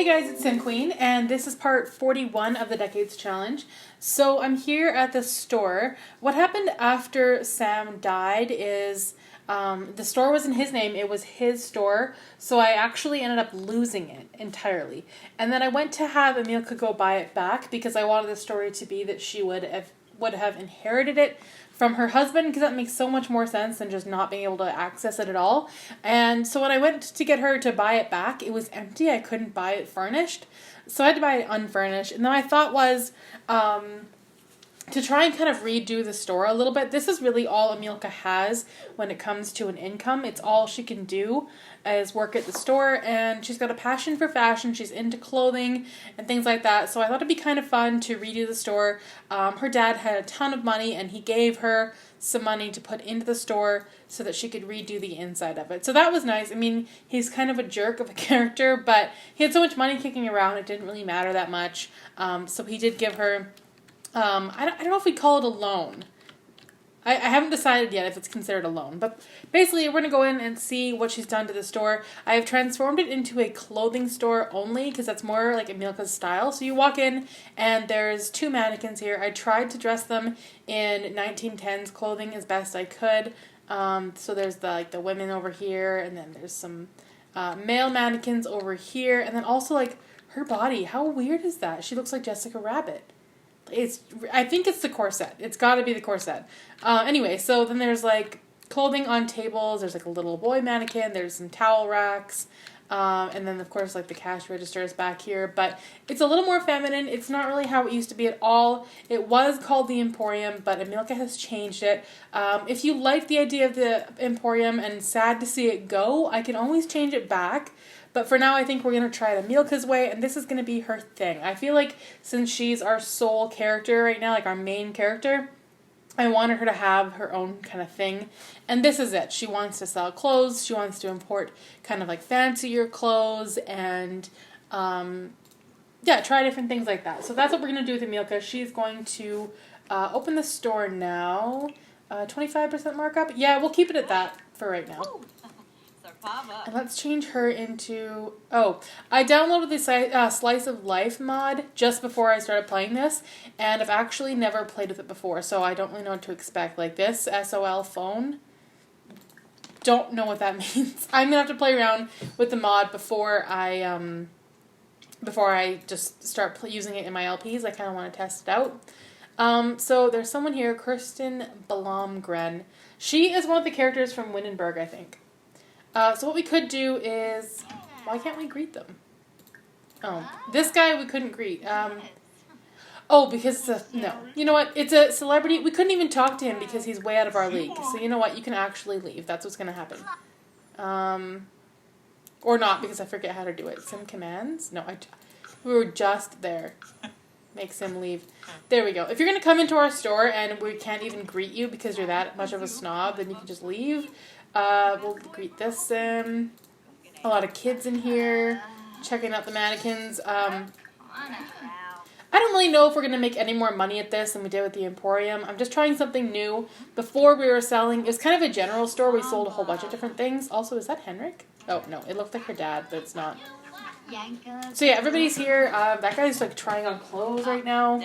guys, it's SimQueen, and this is part 41 of the Decades Challenge. So I'm here at the store. What happened after Sam died is the store was in his name. It was his store, so I actually ended up losing it entirely. And then I went to have Emilka go buy it back because I wanted the story to be that she would have inherited it from her husband, because that makes so much more sense than just not being able to access it at all. And so when I went to get her to buy it back, it was empty. I couldn't buy it furnished. So I had to buy it unfurnished. And then my thought was to try and kind of redo the store a little bit. This is really all Emilka has when it comes to an income. It's all she can do is work at the store, and she's got a passion for fashion. She's into clothing and things like that. So I thought it'd be kind of fun to redo the store. Her dad had a ton of money, and he gave her some money to put into the store so that she could redo the inside of it. So that was nice. I mean, he's kind of a jerk of a character, but he had so much money kicking around, it didn't really matter that much. So he did give her I don't know if we call it a loan. I haven't decided yet if it's considered a loan. But basically, we're going to go in and see what she's done to the store. I have transformed it into a clothing store only because that's more like Emilka's style. So you walk in and there's two mannequins here. I tried to dress them in 1910s clothing as best I could. So there's the women over here, and then there's some male mannequins over here. And then also her body. How weird is that? She looks like Jessica Rabbit. I think it's the corset. It's got to be the corset. Anyway, so then there's clothing on tables. There's a little boy mannequin. There's some towel racks. And then of course the cash register is back here. But it's a little more feminine. It's not really how it used to be at all. It was called the Emporium, but Emilka has changed it. If you like the idea of the Emporium and sad to see it go, I can always change it back. But for now, I think we're going to try it Emilka's way, and this is going to be her thing. I feel like since she's our sole character right now, our main character, I wanted her to have her own kind of thing. And this is it. She wants to sell clothes. She wants to import kind of fancier clothes and, try different things like that. So that's what we're going to do with Emilka. She's going to open the store now. 25% markup. Yeah, we'll keep it at that for right now. And let's change her into... Oh, I downloaded the Slice of Life mod just before I started playing this, and I've actually never played with it before, so I don't really know what to expect. This SOL phone, don't know what that means. I'm going to have to play around with the mod before I just start using it in my LPs. I kind of want to test it out. So there's someone here, Kirsten Blomgren. She is one of the characters from Windenburg, I think. So what we could do is... Why can't we greet them? Oh, this guy we couldn't greet. Because no. You know what? It's a celebrity. We couldn't even talk to him because he's way out of our league. So you know what? You can actually leave. That's what's going to happen. Or not, because I forget how to do it. Sim commands? No, we were just there. Make Sim leave. There we go. If you're going to come into our store and we can't even greet you because you're that much of a snob, then you can just leave. We'll greet this Sim. A lot of kids in here checking out the mannequins. I don't really know if we're going to make any more money at this than we did with the Emporium. I'm just trying something new. Before we were selling, it was kind of a general store. We sold a whole bunch of different things. Also, is that Henrik? Oh, no. It looked like her dad, but it's not. So yeah, everybody's here. That guy's trying on clothes right now.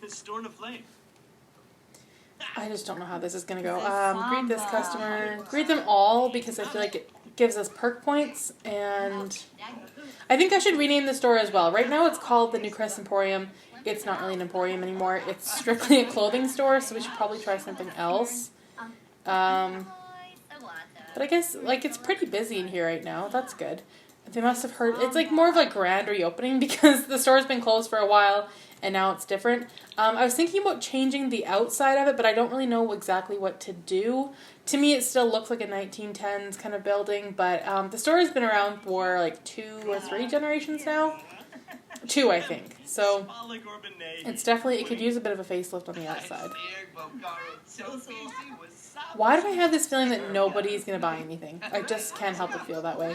Storm of flame. I just don't know how this is going to go. Greet this customer. Greet them all because I feel like it gives us perk points. And I think I should rename the store as well. Right now it's called the New Crest Emporium. It's not really an emporium anymore. It's strictly a clothing store, so we should probably try something else. But I guess it's pretty busy in here right now. That's good. They must have heard... It's more of a grand reopening because the store's been closed for a while. And now it's different. I was thinking about changing the outside of it, but I don't really know exactly what to do. To me, it still looks like a 1910s kind of building, but the store has been around for 2 or 3 generations now. 2, I think. So it's definitely, it could use a bit of a facelift on the outside. Why do I have this feeling that nobody's going to buy anything? I just can't help but feel that way.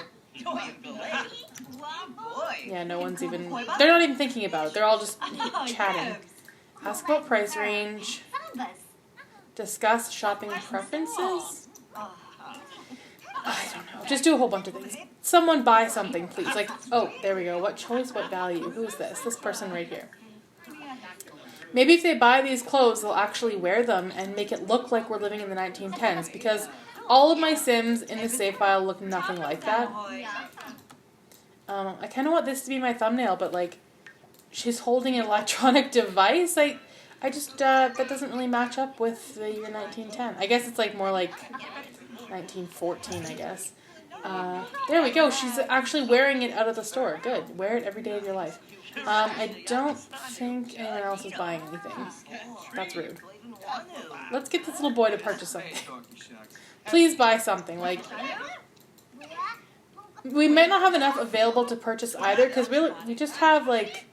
Yeah, no one's even... They're not even thinking about it. They're all just chatting. Ask about price range. Discuss shopping preferences. I don't know. Just do a whole bunch of things. Someone buy something, please. Like, oh, there we go. What choice, what value? Who is this? This person right here. Maybe if they buy these clothes, they'll actually wear them and make it look like we're living in the 1910s, because all of my Sims in the save file look nothing like that. I kind of want this to be my thumbnail, but like, she's holding an electronic device. I just, that doesn't really match up with the year 1910. I guess it's like more like 1914, I guess. There we go. She's actually wearing it out of the store. Good. Wear it every day of your life. I don't think anyone else is buying anything. That's rude. Let's get this little boy to purchase something. Please buy something. Like, we might not have enough available to purchase either, because we just have like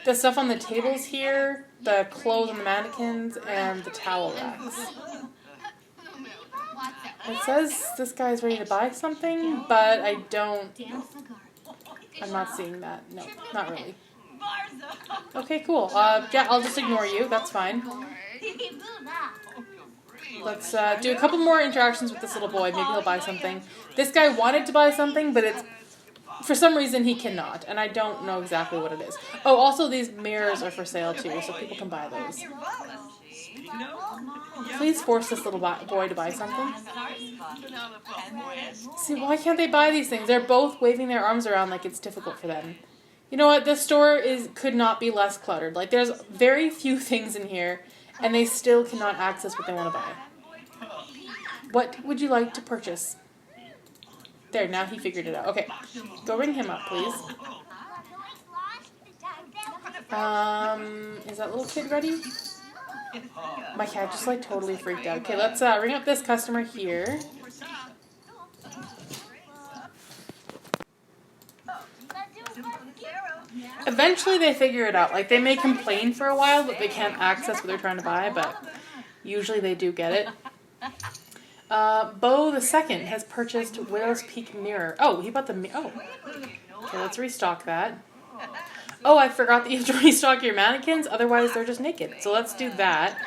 the stuff on the tables here, the clothes on the mannequins, and the towel racks. It says this guy's ready to buy something, but I'm not seeing that. No, not really. Okay, cool. Yeah, I'll just ignore you. That's fine. Let's do a couple more interactions with this little boy. Maybe he'll buy something. This guy wanted to buy something, but for some reason he cannot, and I don't know exactly what it is. Oh, also these mirrors are for sale too, so people can buy those. Please force this little boy to buy something. See, why can't they buy these things? They're both waving their arms around like it's difficult for them. You know what? This store could not be less cluttered. Like, there's very few things in here, and they still cannot access what they want to buy. What would you like to purchase? There, now he figured it out. Okay, go ring him up, please. Is that little kid ready? My cat just like totally freaked out. Okay, let's ring up this customer here. Eventually they figure it out. Like, they may complain for a while that they can't access what they're trying to buy, but usually they do get it. Bo the Second has purchased Widow's Peak Mirror. Oh, he bought the oh. Okay, let's restock that. Oh, I forgot that you have to restock your mannequins, otherwise they're just naked. So let's do that.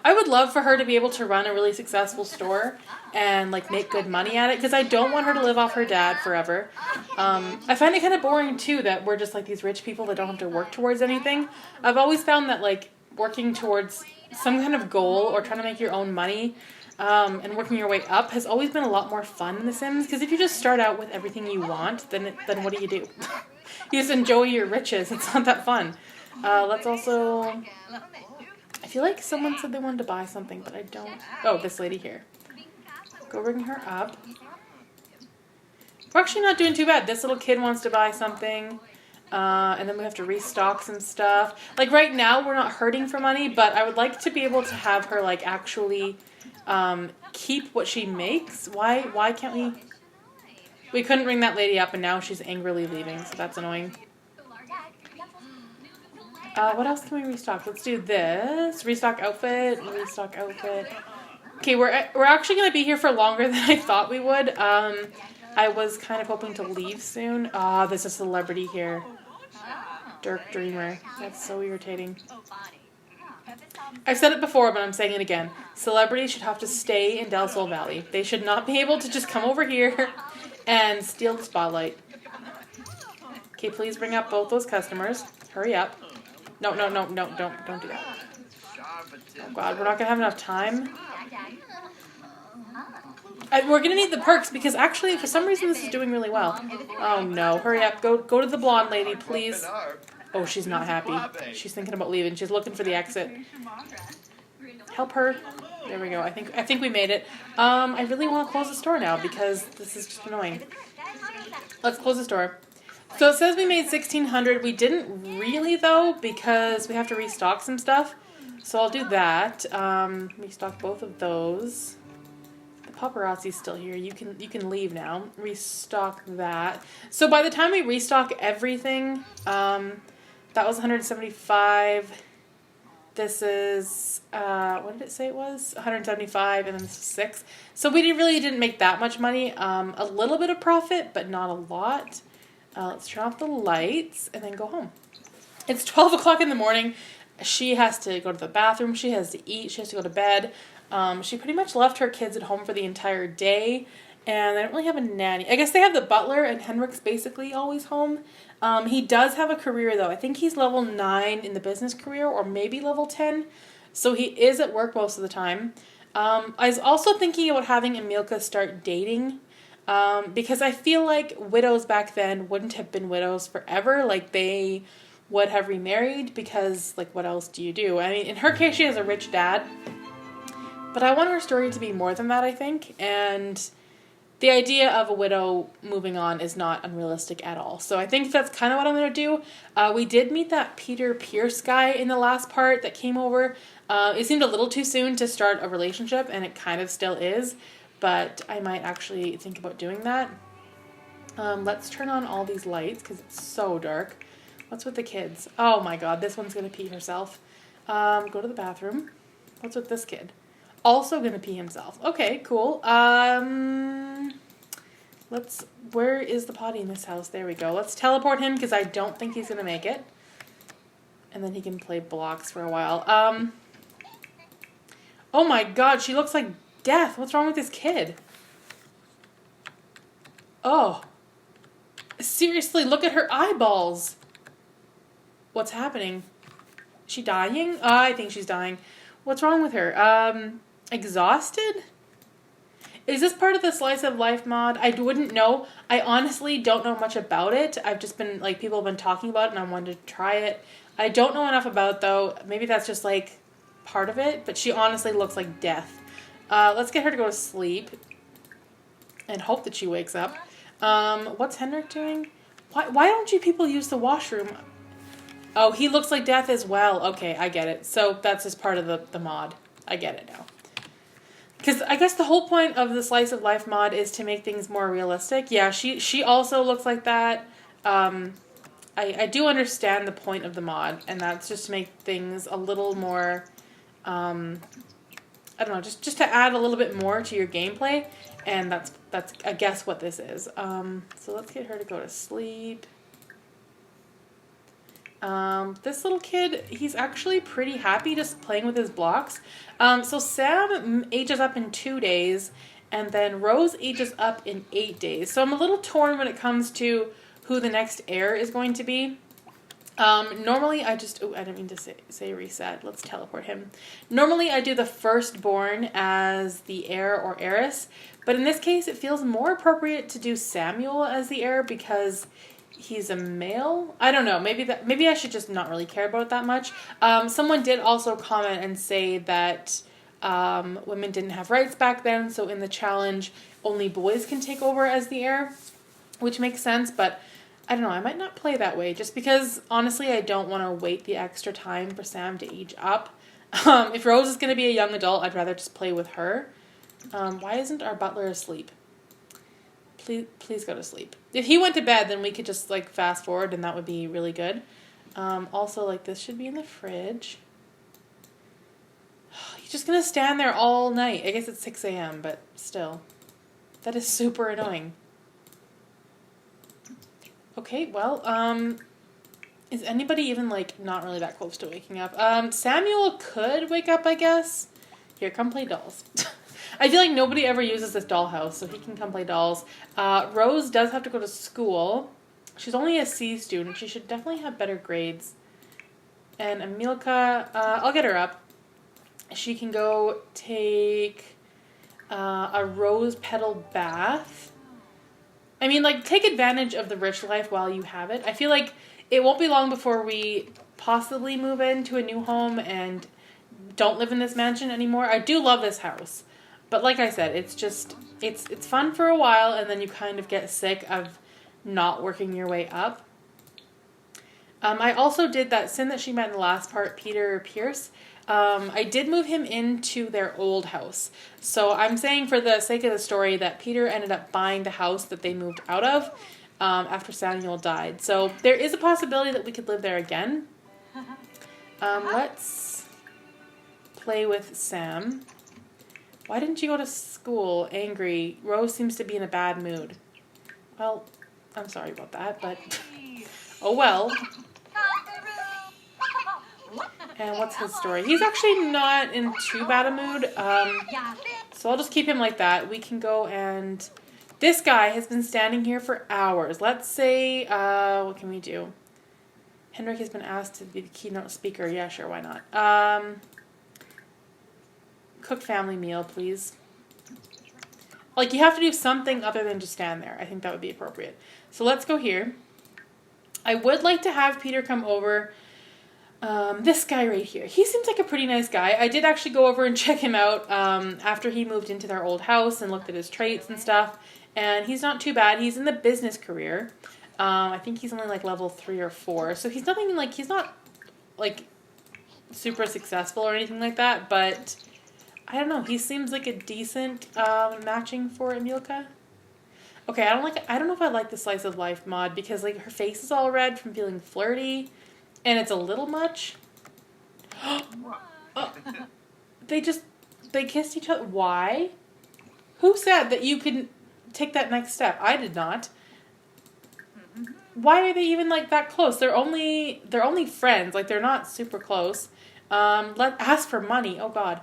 I would love for her to be able to run a really successful store and like make good money at it, because I don't want her to live off her dad forever. I find it kind of boring too that we're just like these rich people that don't have to work towards anything. I've always found that like working towards some kind of goal or trying to make your own money and working your way up has always been a lot more fun in The Sims, because if you just start out with everything you want, then what do? You just enjoy your riches. It's not that fun. Let's also... I feel like someone said they wanted to buy something, but I don't... Oh, this lady here. Go ring her up. We're actually not doing too bad. This little kid wants to buy something. And then we have to restock some stuff. Like, right now, we're not hurting for money, but I would like to be able to have her, like, actually keep what she makes. Why can't we... We couldn't ring that lady up, and now she's angrily leaving, so that's annoying. What else can we restock? Let's do this. Restock outfit. Restock outfit. Okay, we're actually going to be here for longer than I thought we would. I was kind of hoping to leave soon. Ah, there's a celebrity here. Dirk Dreamer. That's so irritating. I've said it before, but I'm saying it again. Celebrities should have to stay in Del Sol Valley. They should not be able to just come over here and steal the spotlight. Okay, please bring up both those customers. Hurry up. No, don't do that. Oh God, we're not gonna have enough time. We're gonna need the perks, because actually, for some reason, this is doing really well. Oh no, hurry up. Go to the blonde lady, please. Oh, she's not happy. She's thinking about leaving. She's looking for the exit. Help her. There we go. I think we made it. I really want to close the store now, because this is just annoying. Let's close the store. So it says we made 1,600. We didn't really, though, because we have to restock some stuff. So I'll do that. Restock both of those. The paparazzi's still here. You can leave now. Restock that. So by the time we restock everything, that was 175. This is, what did it say it was? 175, and then this is 6. So we really didn't make that much money. A little bit of profit, but not a lot. Let's turn off the lights and then go home. It's 12 o'clock in the morning. She has to go to the bathroom. She has to eat. She has to go to bed. She pretty much left her kids at home for the entire day. And they don't really have a nanny. I guess they have the butler, and Henrik's basically always home. He does have a career, though. I think he's level 9 in the business career, or maybe level 10. So he is at work most of the time. I was also thinking about having Emilka start dating. Because I feel like widows back then wouldn't have been widows forever. Like, they would have remarried because, like, what else do you do? I mean, in her case, she has a rich dad. But I want her story to be more than that, I think. And the idea of a widow moving on is not unrealistic at all. So I think that's kind of what I'm going to do. We did meet that Peter Pierce guy in the last part that came over. It seemed a little too soon to start a relationship, and it kind of still is. But I might actually think about doing that. Let's turn on all these lights because it's so dark. What's with the kids? Oh my god, this one's going to pee herself. Go to the bathroom. What's with this kid? Also going to pee himself. Okay, cool. Where is the potty in this house? There we go. Let's teleport him because I don't think he's going to make it. And then he can play blocks for a while. Oh my god, she looks like death. What's wrong with this kid? Oh. Seriously, look at her eyeballs. What's happening? Is she dying? I think she's dying. What's wrong with her? Exhausted? Is this part of the Slice of Life mod? I wouldn't know. I honestly don't know much about it. I've just been, like, people have been talking about it and I wanted to try it. I don't know enough about it, though. Maybe that's just, like, part of it. But she honestly looks like death. Let's get her to go to sleep. And hope that she wakes up. What's Henrik doing? Why don't you people use the washroom? Oh, he looks like death as well. Okay, I get it. So that's just part of the mod. I get it now. Because I guess the whole point of the Slice of Life mod is to make things more realistic. Yeah, she also looks like that. I do understand the point of the mod, and that's just to make things a little more, I don't know, just to add a little bit more to your gameplay, and that's I guess what this is. So let's get her to go to sleep. This little kid, he's actually pretty happy just playing with his blocks. So Sam ages up in 2 days, and then Rose ages up in 8 days. So I'm a little torn when it comes to who the next heir is going to be. Normally I just, I didn't mean to say reset. Let's teleport him. Normally I do the firstborn as the heir or heiress, but in this case it feels more appropriate to do Samuel as the heir because he's a male. I don't know. Maybe I should just not really care about it that much. Someone did also comment and say that women didn't have rights back then, so in the challenge only boys can take over as the heir, which makes sense, but I don't know, I might not play that way just because honestly I don't want to wait the extra time for Sam to age up. If Rose is going to be a young adult, I'd rather just play with her. Why isn't our butler asleep? Please go to sleep. If he went to bed, then we could just, like, fast forward, and that would be really good. Also, like, this should be in the fridge. He's just gonna stand there all night. I guess it's 6 a.m., but still. That is super annoying. Okay, well, is anybody even, like, not really that close to waking up? Samuel could wake up, I guess. Here, come play dolls. I feel like nobody ever uses this dollhouse, so he can come play dolls. Rose does have to go to school. She's only a C student. She should definitely have better grades. And Emilka, I'll get her up. She can go take a rose petal bath. I mean, like, take advantage of the rich life while you have it. I feel like it won't be long before we possibly move into a new home and don't live in this mansion anymore. I do love this house. But like I said, it's just, it's fun for a while, and then you kind of get sick of not working your way up. I also did that Sin that she met in the last part, Peter Pierce. I did move him into their old house. So I'm saying for the sake of the story that Peter ended up buying the house that they moved out of after Samuel died. So there is a possibility that we could live there again. Let's play with Sam. Why didn't you go to school angry? Rose seems to be in a bad mood. Well, I'm sorry about that, but oh well. And what's his story? He's actually not in too bad a mood. So I'll just keep him like that. We can go and This guy has been standing here for hours. Let's say, what can we do? Henrik has been asked to be the keynote speaker. Yeah, sure, why not? Cook family meal, please. Like, you have to do something other than just stand there. I think that would be appropriate. So let's go here. I would like to have Peter come over. This guy right here. He seems like a pretty nice guy. I did actually go over and check him out after he moved into their old house and looked at his traits and stuff. And he's not too bad. He's in the business career. I think he's only like level 3 or 4. So he's nothing like, he's not like super successful or anything like that. But I don't know. He seems like a decent matching for Emilka. Okay, I don't know if I like the slice of life mod because like her face is all red from feeling flirty. And it's a little much. They kissed each other. Why? Who said that you could take that next step? I did not. Why are they even like that close? They're only friends. Like they're not super close. Let's ask for money. Oh God.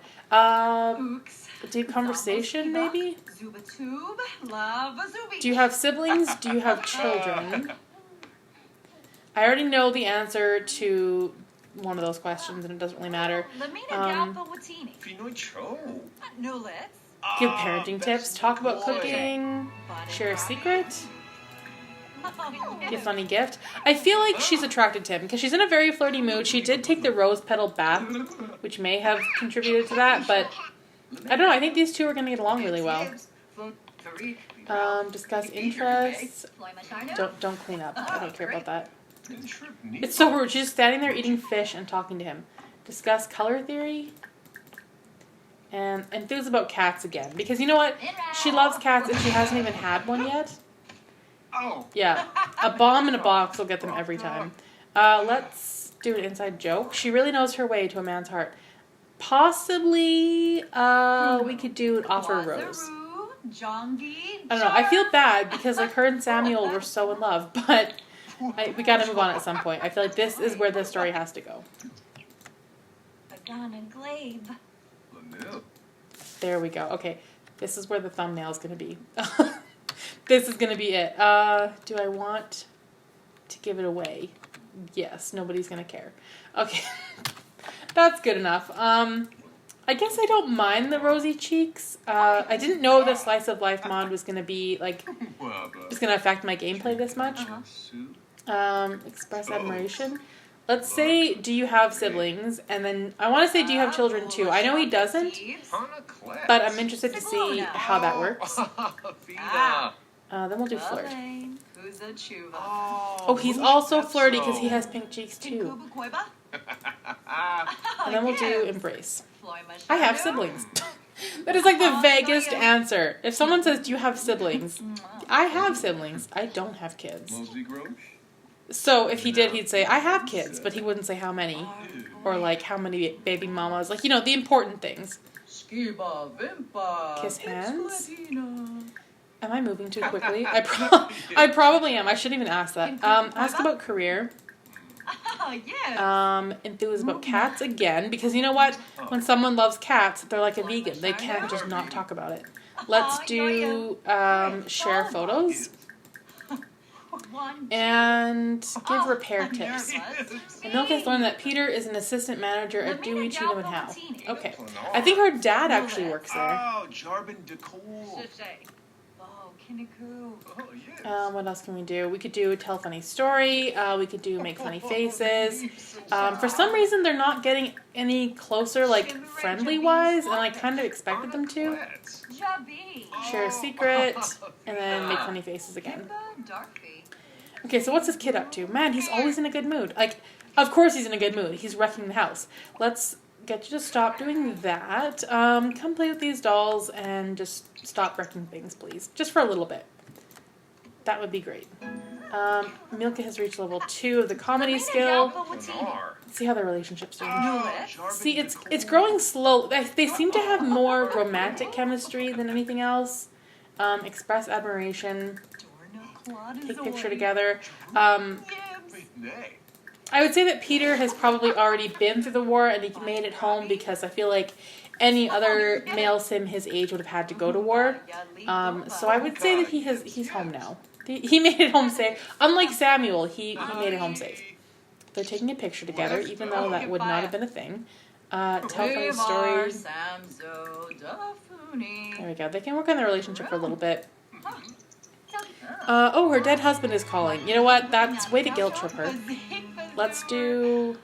Do conversation maybe? Do you have siblings? Do you have children? I already know the answer to one of those questions, and it doesn't really matter. Give parenting tips, talk about cooking, share a secret, give funny gift. I feel like she's attracted to him because she's in a very flirty mood. She did take the rose petal bath, which may have contributed to that, but I don't know. I think these two are going to get along really well. Discuss interests. Don't clean up. I don't care about that. It's so rude. She's just standing there eating fish and talking to him. Discuss color theory. And enthuse about cats again. Because you know what? She loves cats and she hasn't even had one yet. Yeah. A bomb in a box will get them every time. Let's do an inside joke. She really knows her way to a man's heart. Possibly, we could do an offer rose. I don't know. I feel bad because like her and Samuel were so in love, but we gotta move on at some point. I feel like this is where the story has to go. There we go. Okay, this is where the thumbnail is gonna be. This is gonna be it. Do I want to give it away? Yes. Nobody's gonna care. Okay, that's good enough. I guess I don't mind the rosy cheeks. I didn't know the slice of life mod was gonna be like just gonna affect my gameplay this much. Express admiration. Let's say, do you have siblings? And then I want to say, do you have children too? I know he doesn't, but I'm interested to see how that works. Then we'll do flirt. Oh, he's also flirty because he has pink cheeks too. And then we'll do embrace. I have siblings. That is like the vaguest answer. If someone says, do you have siblings? I have siblings. I don't have kids. So if he did, he'd say, I have kids, but he wouldn't say how many. Or like how many baby mamas. Like, you know, the important things. Kiss hands. Am I moving too quickly? I probably am. I shouldn't even ask that. Ask about career. Enthuse about cats again. Because you know what? When someone loves cats, they're like a vegan. They can't just not talk about it. Let's do share photos. And give repair tips. Emilka has learned that Peter is an assistant manager at Dewey, Cheatham and Howe. Okay. I think her dad actually works there. What else can we do? We could do tell a funny story. We could do make funny faces. For some reason, they're not getting any closer, like friendly-wise, and I kind of expected them to. Share a secret, and then make funny faces again. Okay, so what's this kid up to? Man, he's always in a good mood. Like, of course he's in a good mood. He's wrecking the house. Let's get you to stop doing that. Come play with these dolls and just stop wrecking things, please. Just for a little bit. That would be great. Emilka has reached level 2 of the comedy skill. Let's see how their relationship's doing. See, it's growing slow. They seem to have more romantic chemistry than anything else. Express admiration. Take a picture together. I would say that Peter has probably already been through the war and he made it home because I feel like any other male sim his age would have had to go to war. So I would say that he's home now. He made it home safe. Unlike Samuel, he made it home safe. They're taking a picture together, even though that would not have been a thing. Tell funny stories. There we go. They can work on their relationship for a little bit. Oh, her dead husband is calling. You know what? That's way to guilt trip her. Let's do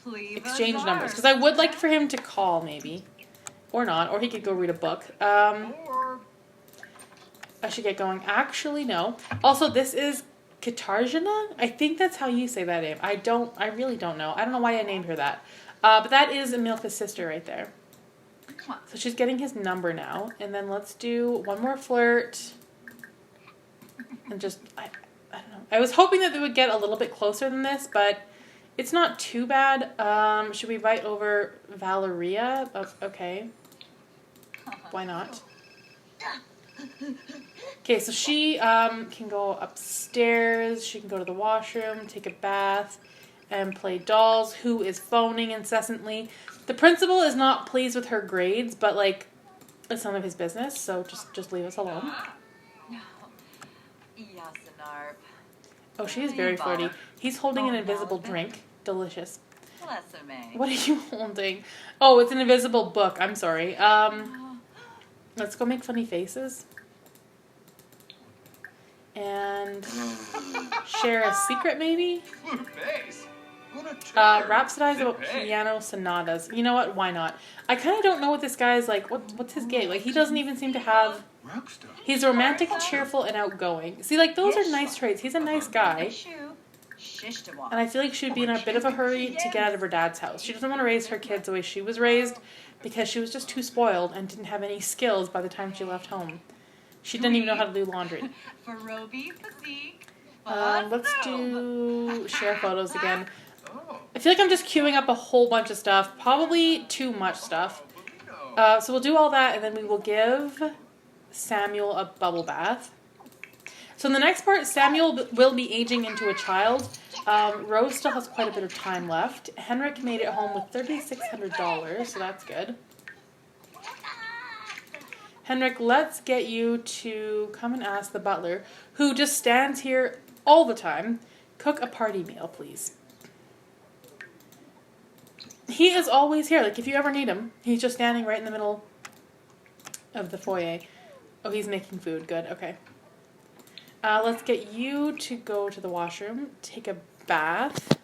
exchange numbers. Because I would like for him to call, maybe. Or not. Or he could go read a book. I should get going. Actually, no. Also, this is Katarzyna? I think that's how you say that name. I really don't know. I don't know why I named her that. But that is Emilka's sister right there. So she's getting his number now. And then let's do one more flirt. And just, I don't know. I was hoping that they would get a little bit closer than this, but it's not too bad. Should we invite over Valeria? Okay. Why not? Okay, so she can go upstairs. She can go to the washroom, take a bath, and play dolls. Who is phoning incessantly? The principal is not pleased with her grades, but like, it's none of his business. So just leave us alone. Oh, she is very flirty. He's holding an invisible drink. Delicious. What are you holding? Oh, it's an invisible book. I'm sorry. Let's go make funny faces. And share a secret, maybe? Rhapsodize about piano sonatas. You know what? Why not? I kind of don't know what this guy is like. What's his game? Like, he doesn't even seem to have... He's romantic, cheerful, and outgoing. See, like, those are nice traits. He's a nice guy. And I feel like she would be in a bit of a hurry to get out of her dad's house. She doesn't want to raise her kids the way she was raised because she was just too spoiled and didn't have any skills by the time she left home. She didn't even know how to do laundry. Let's do share photos again. I feel like I'm just queuing up a whole bunch of stuff. Probably too much stuff. So we'll do all that and then we will give Samuel a bubble bath. So in the next part, Samuel will be aging into a child. Rose still has quite a bit of time left. Henrik made it home with $3,600, so that's good. Henrik, let's get you to come and ask the butler, who just stands here all the time, cook a party meal, please. He is always here. Like, if you ever need him, he's just standing right in the middle of the foyer. Oh, he's making food. Good. Okay. Let's get you to go to the washroom, take a bath.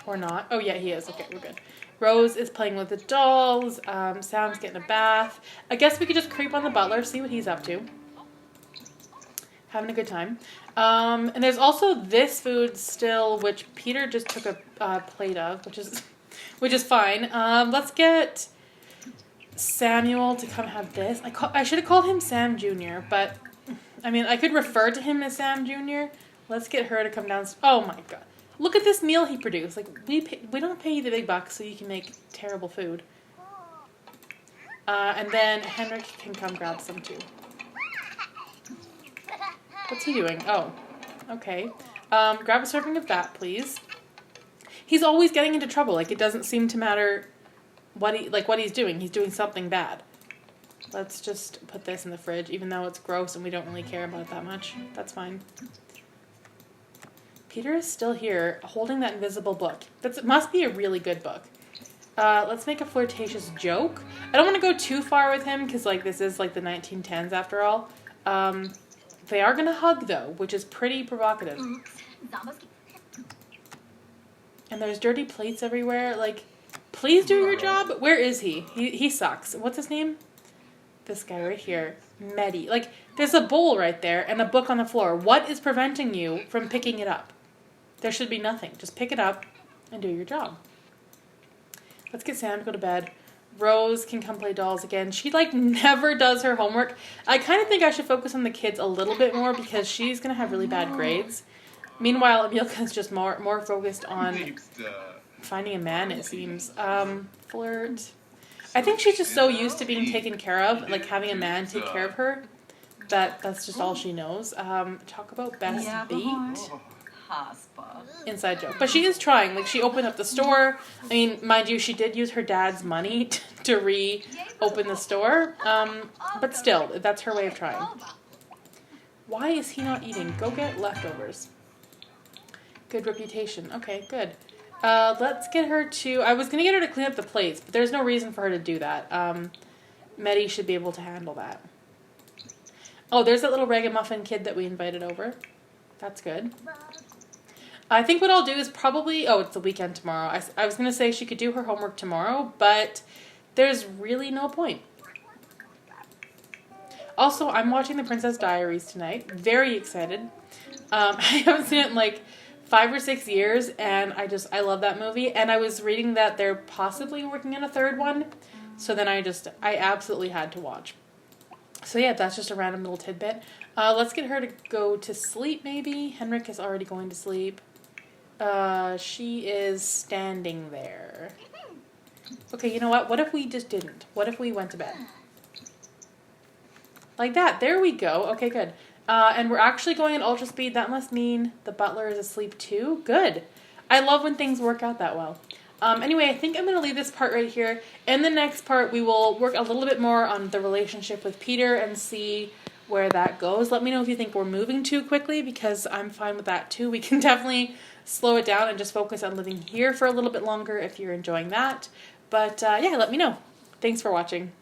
Or not. Oh, yeah, he is. Okay, we're good. Rose is playing with the dolls. Sam's getting a bath. I guess we could just creep on the butler, see what he's up to. Having a good time. And there's also this food still, which Peter just took a plate of, which is fine. Let's get Samuel to come have this. I should have called him Sam Jr., but I mean, I could refer to him as Sam Jr. Let's get her to come down. Oh my god. Look at this meal he produced. Like, we don't pay you the big bucks so you can make terrible food. And then Henrik can come grab some too. What's he doing? Oh, okay. Grab a serving of that, please. He's always getting into trouble. Like, it doesn't seem to matter what he's doing. He's doing something bad. Let's just put this in the fridge, even though it's gross and we don't really care about it that much. That's fine. Peter is still here, holding that invisible book. It must be a really good book. Let's make a flirtatious joke. I don't want to go too far with him, because like this is like the 1910s after all. They are going to hug, though, which is pretty provocative. And there's dirty plates everywhere. Like, please do your job. Where is he? He sucks. What's his name? This guy right here. Medi. Like, there's a bowl right there and a book on the floor. What is preventing you from picking it up? There should be nothing. Just pick it up and do your job. Let's get Sam to go to bed. Rose can come play dolls again. She, like, never does her homework. I kind of think I should focus on the kids a little bit more because she's going to have really bad grades. Meanwhile, Emilka is just more focused on finding a man, it seems. Flirt. I think she's just so used to being taken care of, like having a man take care of her, that's just all she knows. Talk about best bait. Inside joke. But she is trying. Like, she opened up the store. I mean, mind you, she did use her dad's money to reopen the store. But still, that's her way of trying. Why is he not eating? Go get leftovers. Good reputation. Okay, good. Let's get her to... I was going to get her to clean up the plates, but there's no reason for her to do that. Medi should be able to handle that. Oh, there's that little ragamuffin kid that we invited over. That's good. I think what I'll do is probably... Oh, it's the weekend tomorrow. I was going to say she could do her homework tomorrow, but there's really no point. Also, I'm watching The Princess Diaries tonight. Very excited. I haven't seen it in like 5 or 6 years, and I love that movie. And I was reading that they're possibly working on a third one. So then I absolutely had to watch. So yeah, that's just a random little tidbit. Let's get her to go to sleep, maybe. Henrik is already going to sleep. She is standing there. Okay, you know what? What if we just didn't? What if we went to bed? Like that. There we go. Okay, good. And we're actually going at ultra speed. That must mean the butler is asleep too. Good. I love when things work out that well. Anyway, I think I'm going to leave this part right here. In the next part, we will work a little bit more on the relationship with Peter and see where that goes. Let me know if you think we're moving too quickly, because I'm fine with that too. We can definitely slow it down and just focus on living here for a little bit longer if you're enjoying that. But yeah, let me know. Thanks for watching.